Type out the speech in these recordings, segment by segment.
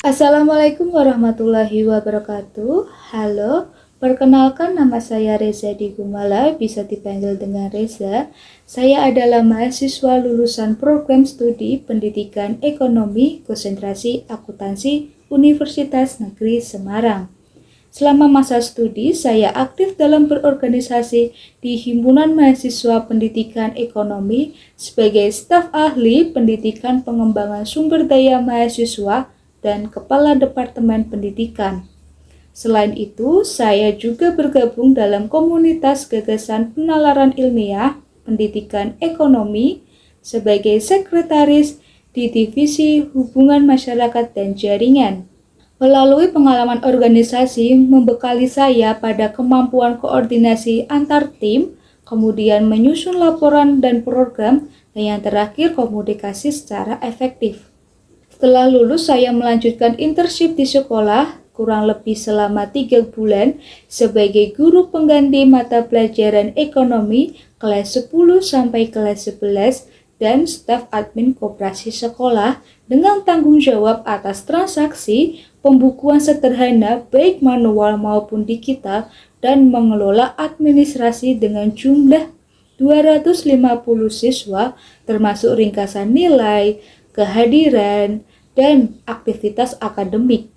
Assalamualaikum warahmatullahi wabarakatuh. Halo, perkenalkan nama saya Reza Digumala, bisa dipanggil dengan Reza. Saya adalah mahasiswa lulusan program studi Pendidikan Ekonomi Konsentrasi Akuntansi Universitas Negeri Semarang. Selama masa studi, saya aktif dalam berorganisasi di Himpunan Mahasiswa Pendidikan Ekonomi sebagai staf ahli pendidikan pengembangan sumber daya mahasiswa dan Kepala Departemen Pendidikan. Selain itu, saya juga bergabung dalam komunitas gagasan penalaran ilmiah pendidikan ekonomi sebagai sekretaris di Divisi Hubungan Masyarakat dan Jaringan. Melalui pengalaman organisasi membekali saya pada kemampuan koordinasi antar tim, kemudian menyusun laporan dan program, dan yang terakhir komunikasi secara efektif. Setelah lulus, saya melanjutkan internship di sekolah kurang lebih selama 3 bulan sebagai guru pengganti mata pelajaran ekonomi kelas 10 sampai kelas 11 dan staf admin koperasi sekolah dengan tanggung jawab atas transaksi pembukuan sederhana baik manual maupun digital dan mengelola administrasi dengan jumlah 250 siswa termasuk ringkasan nilai, kehadiran, dan aktivitas akademik.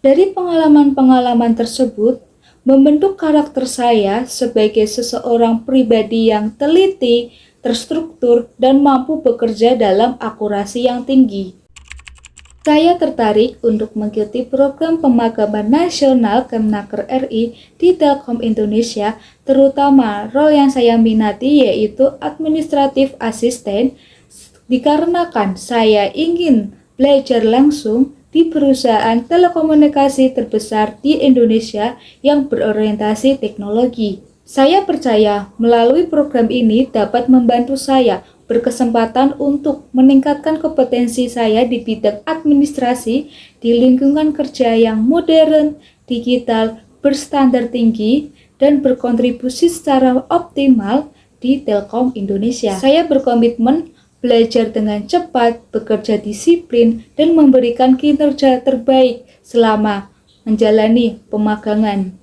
Dari pengalaman-pengalaman tersebut, membentuk karakter saya sebagai seseorang pribadi yang teliti, terstruktur, dan mampu bekerja dalam akurasi yang tinggi. Saya tertarik untuk mengikuti program pemagaman nasional Kemnaker RI di Telkom Indonesia, terutama role yang saya minati yaitu administratif asisten, dikarenakan saya ingin belajar langsung di perusahaan telekomunikasi terbesar di Indonesia yang berorientasi teknologi. Saya percaya melalui program ini dapat membantu saya berkesempatan untuk meningkatkan kompetensi saya di bidang administrasi di lingkungan kerja yang modern, digital, berstandar tinggi, dan berkontribusi secara optimal di Telkom Indonesia. Saya berkomitmen belajar dengan cepat, bekerja disiplin, dan memberikan kinerja terbaik selama menjalani pemagangan.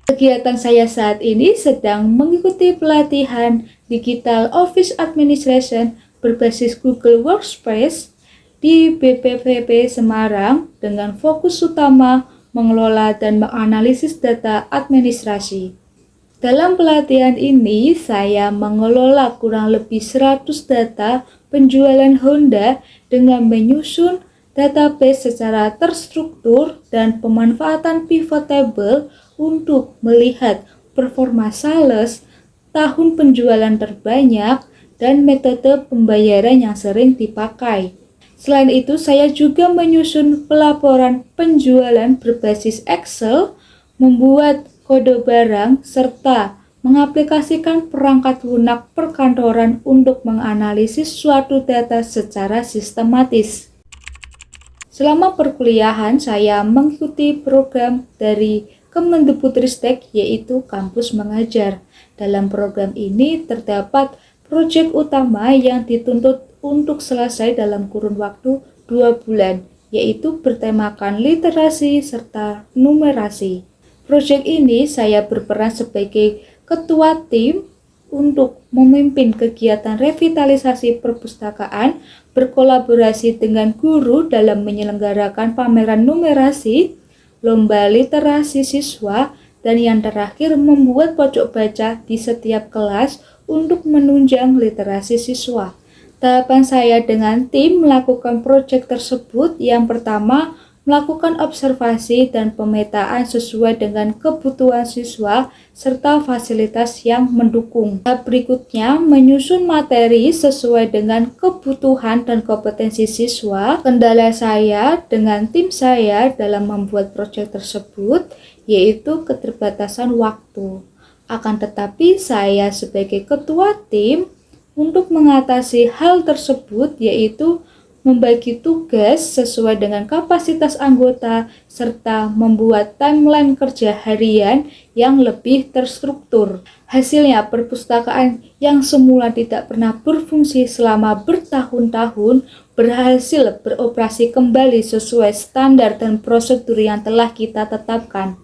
Kegiatan saya saat ini sedang mengikuti pelatihan Digital Office Administration berbasis Google Workspace di BPPP Semarang dengan fokus utama mengelola dan menganalisis data administrasi. Dalam pelatihan ini, saya mengelola kurang lebih 100 data penjualan Honda dengan menyusun database secara terstruktur dan pemanfaatan pivot table untuk melihat performa sales, tahun penjualan terbanyak, dan metode pembayaran yang sering dipakai. Selain itu, saya juga menyusun pelaporan penjualan berbasis Excel, membuat kode barang, serta mengaplikasikan perangkat lunak perkantoran untuk menganalisis suatu data secara sistematis. Selama perkuliahan, saya mengikuti program dari Kemendikbudristek yaitu Kampus Mengajar. Dalam program ini terdapat proyek utama yang dituntut untuk selesai dalam kurun waktu 2 bulan, yaitu bertemakan literasi serta numerasi. Proyek ini saya berperan sebagai ketua tim untuk memimpin kegiatan revitalisasi perpustakaan, berkolaborasi dengan guru dalam menyelenggarakan pameran numerasi, lomba literasi siswa, dan yang terakhir membuat pojok baca di setiap kelas untuk menunjang literasi siswa. Tahapan saya dengan tim melakukan proyek tersebut yang pertama, melakukan observasi dan pemetaan sesuai dengan kebutuhan siswa serta fasilitas yang mendukung. Tahap berikutnya, menyusun materi sesuai dengan kebutuhan dan kompetensi siswa. Kendala saya dengan tim saya dalam membuat proyek tersebut yaitu keterbatasan waktu. Akan tetapi saya sebagai ketua tim untuk mengatasi hal tersebut yaitu membagi tugas sesuai dengan kapasitas anggota, serta membuat timeline kerja harian yang lebih terstruktur. Hasilnya, perpustakaan yang semula tidak pernah berfungsi selama bertahun-tahun berhasil beroperasi kembali sesuai standar dan prosedur yang telah kita tetapkan.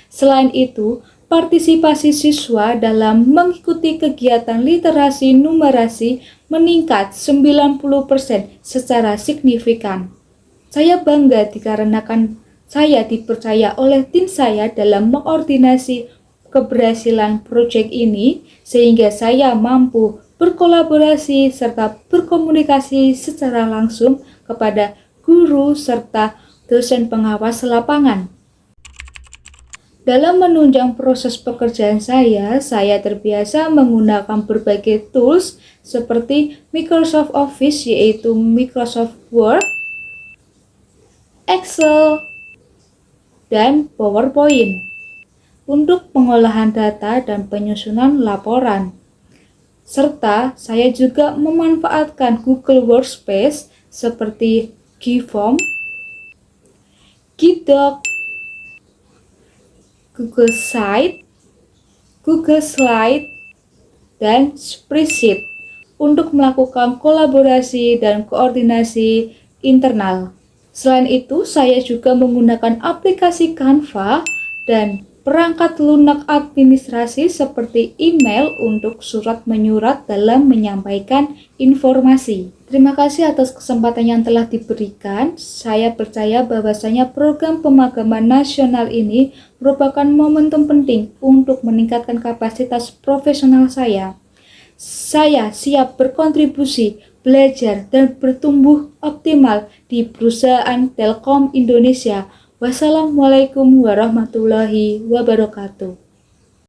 Selain itu, partisipasi siswa dalam mengikuti kegiatan literasi numerasi meningkat 90% secara signifikan. Saya bangga dikarenakan saya dipercaya oleh tim saya dalam mengordinasi keberhasilan proyek ini, sehingga saya mampu berkolaborasi serta berkomunikasi secara langsung kepada guru serta dosen pengawas lapangan. Dalam menunjang proses pekerjaan saya terbiasa menggunakan berbagai tools seperti Microsoft Office, yaitu Microsoft Word, Excel, dan PowerPoint untuk pengolahan data dan penyusunan laporan. Serta saya juga memanfaatkan Google Workspace seperti Gform, Gdoc, Google Slide, dan Spreadsheet untuk melakukan kolaborasi dan koordinasi internal. Selain itu, saya juga menggunakan aplikasi Canva dan perangkat lunak administrasi seperti email untuk surat menyurat dalam menyampaikan informasi. Terima kasih atas kesempatan yang telah diberikan. Saya percaya bahwasanya program pemagaman nasional ini merupakan momentum penting untuk meningkatkan kapasitas profesional saya. Saya siap berkontribusi, belajar, dan bertumbuh optimal di perusahaan Telkom Indonesia. Wassalamualaikum warahmatullahi wabarakatuh.